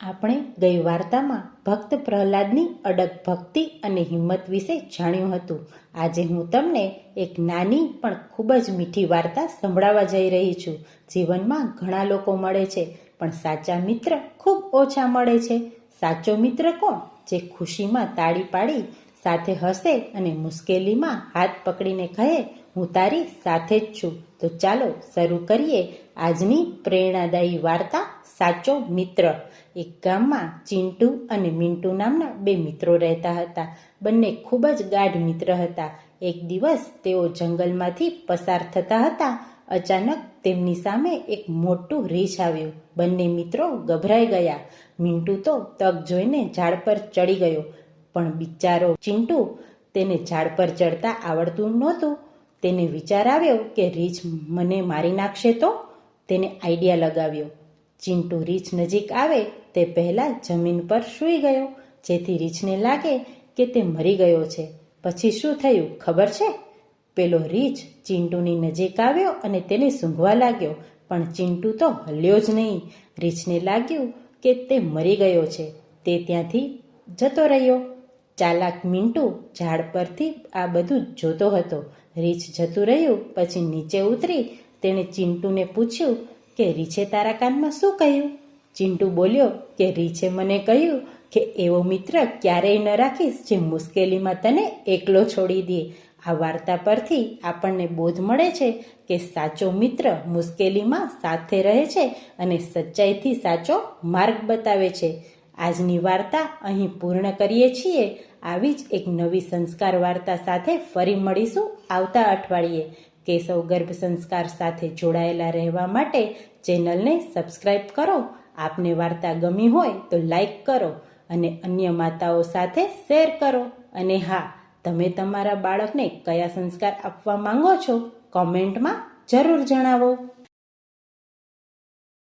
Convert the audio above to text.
આપણે ગઈ વાર્તામાં ભક્ત પ્રહલાદની અડગ ભક્તિ અને હિંમત વિશે જાણ્યું હતું. આજે હું તમને એક નાની પણ ખૂબ જ મીઠી વાર્તા સંભળાવવા જઈ રહી છું. જીવનમાં ઘણા લોકો મળે છે, પણ સાચા મિત્ર ખૂબ ઓછા મળે છે. સાચો મિત્ર કોણ? જે ખુશીમાં તાળી પાડી સાથે હસે અને મુશ્કેલીમાં હાથ પકડીને કહે, હું તારી સાથે જ છું. તો ચાલો શરૂ કરીએ આજની પ્રેરણાદાયી વાર્તા, સાચો મિત્ર. એક ગામમાં ચિંટુ અને મિન્ટુ નામના બે મિત્રો રહેતા હતા. બંને ખૂબ જ ગાઢ મિત્ર હતા. એક દિવસ તેઓ જંગલમાંથી પસાર થતા હતા. અચાનક તેમની સામે એક મોટું રીંછ આવ્યું. બંને મિત્રો ગભરાઈ ગયા. મિન્ટુ તો તક જોઈને ઝાડ પર ચડી ગયો, પણ બિચારો ચિંટુ, તેને ઝાડ પર ચડતા આવડતું નહોતું. તેને વિચાર આવ્યો કે રીંછ મને મારી નાખશે તો. તેને આઈડિયા લગાવ્યો. ચિંટુ રીંછ નજીક આવે તે પહેલાં જમીન પર સૂઈ ગયો, જેથી રીંછને લાગે કે તે મરી ગયો છે. પછી શું થયું ખબર છે? પેલો રીંછ ચિંટુની નજીક આવ્યો અને તેને સૂંઘવા લાગ્યો, પણ ચિંટુ તો હલ્યો જ નહીં. રીંછને લાગ્યું કે તે મરી ગયો છે. તે ત્યાંથી જતો રહ્યો. ચાલાક મિન્ટુ ઝાડ પરથી આ બધું જોતો હતો. રીંછ જતું રહ્યું પછી નીચે ઉતરી તેણે ચિંટુને પૂછ્યું કે રીંછે તારા કાનમાં શું કહ્યું? ચિંટુ બોલ્યો કે રીંછે મને કહ્યું કે એવો મિત્ર ક્યારેય ન રાખીશ જે મુશ્કેલીમાં તને એકલો છોડી દે. આ વાર્તા પરથી આપણને બોધ મળે છે કે સાચો મિત્ર મુશ્કેલીમાં સાથે રહે છે અને સચ્ચાઈથી સાચો માર્ગ બતાવે છે. આજની વાર્તા અહીં પૂર્ણ કરીએ છીએ. આવી જ એક નવી સંસ્કાર વાર્તા સાથે ફરી મળીશું આવતા અઠવાડિયે. કેશવ ગર્ભ સંસ્કાર સાથે જોડાયેલા રહેવા માટે ચેનલને સબસ્ક્રાઈબ કરો. આપને વાર્તા ગમી હોય તો લાઈક કરો અને અન્ય માતાઓ સાથે શેર કરો. અને હા, તમે તમારા બાળકને કયા સંસ્કાર આપવા માંગો છો, કોમેન્ટમાં જરૂર જણાવો.